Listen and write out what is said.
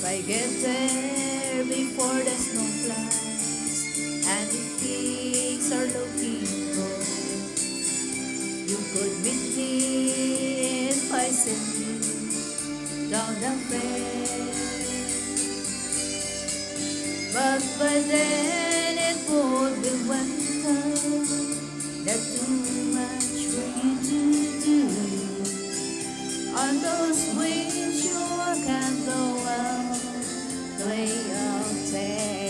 I get there before the snow flies and the pigs are looking cold, you could meet me if I send you down the fair. But by then it would be winter, not too much for you to do. On those wings sure can go out, way out there.